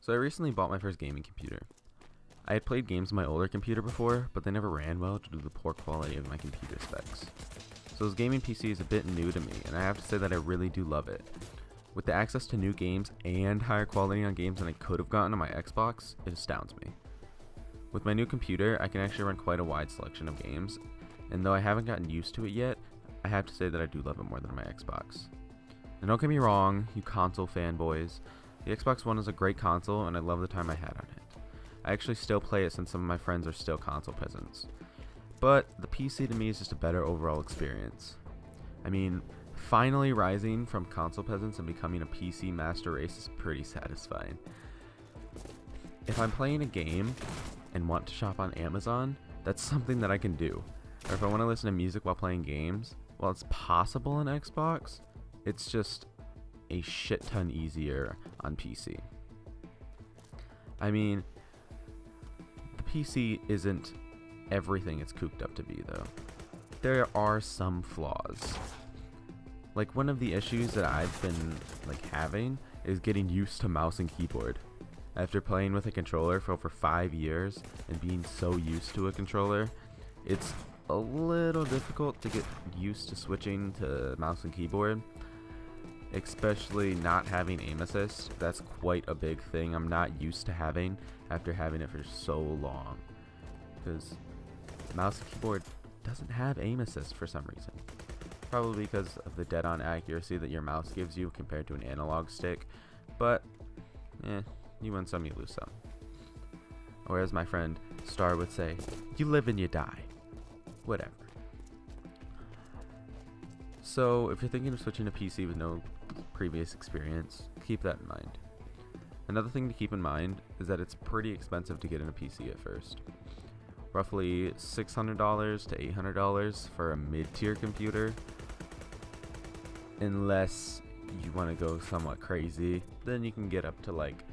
So I recently bought my first gaming computer. I had played games on my older computer before, but they never ran well due to the poor quality of my computer specs. So this gaming PC is a bit new to me, and I have to say that I really do love it. With the access to new games and higher quality on games than I could have gotten on my Xbox, it astounds me. With my new computer, I can actually run quite a wide selection of games, and though I haven't gotten used to it yet, I have to say that I do love it more than my Xbox. And don't get me wrong, you console fanboys, the Xbox One is a great console and I love the time I had on it. I actually still play it since some of my friends are still console peasants. But the PC to me is just a better overall experience. I mean, finally rising from console peasants and becoming a PC master race is pretty satisfying. If I'm playing a game and want to shop on Amazon, that's something that I can do. Or if I want to listen to music while playing games, while it's possible on Xbox, it's just a shit ton easier on PC. I mean, the PC isn't everything it's cooked up to be though. There are some flaws. Like one of the issues that I've been having is getting used to mouse and keyboard. After playing with a controller for over 5 years and being so used to a controller, it's a little difficult to get used to switching to mouse and keyboard, especially not having aim assist. That's quite a big thing I'm not used to having after having it for so long, because mouse and keyboard doesn't have aim assist for some reason, probably because of the dead-on accuracy that your mouse gives you compared to an analog stick. But you win some, you lose some. Or as my friend Star would say, you live and you die. Whatever. So if you're thinking of switching to PC with no previous experience, keep that in mind. Another thing to keep in mind is that it's pretty expensive to get in a PC at first. Roughly $600 to $800 for a mid-tier computer. Unless you want to go somewhat crazy, then you can get up to like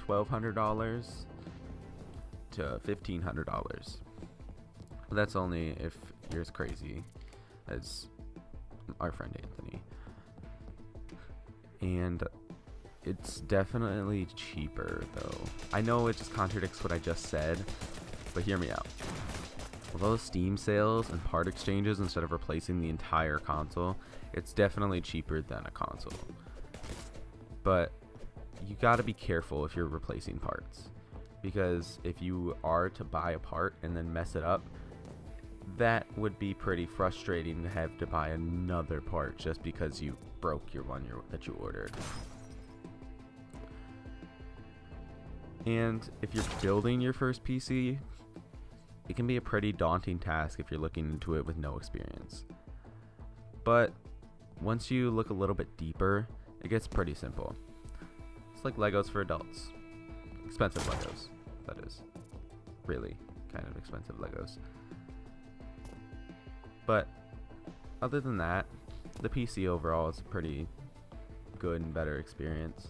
$1,200 to $1,500. That's only if you're as crazy as our friend Anthony. And it's definitely cheaper though. I know it just contradicts what I just said, but hear me out. Although Steam sales and part exchanges instead of replacing the entire console, it's definitely cheaper than a console. But you gotta be careful if you're replacing parts, because if you are to buy a part and then mess it up, that would be pretty frustrating to have to buy another part just because you broke your one that you ordered. And if you're building your first PC, it can be a pretty daunting task if you're looking into it with no experience. But once you look a little bit deeper, it gets pretty simple. It's like Legos for adults. Expensive Legos, that is. Really kind of expensive Legos. But other than that, the PC overall is a pretty good and better experience.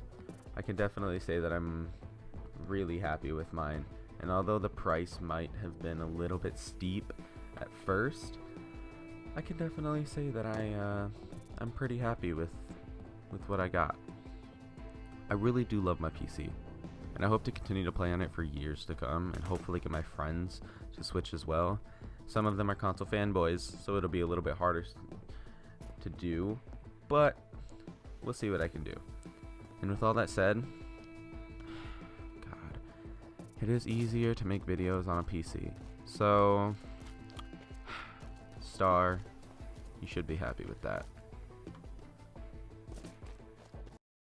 I can definitely say that I'm really happy with mine. And although the price might have been a little bit steep at first, I can definitely say that I'm pretty happy with what I got. I really do love my PC, and I hope to continue to play on it for years to come, and hopefully get my friends to switch as well. Some of them are console fanboys, so it'll be a little bit harder to do, but we'll see what I can do. And with all that said, God, it is easier to make videos on a PC. So, Star, you should be happy with that.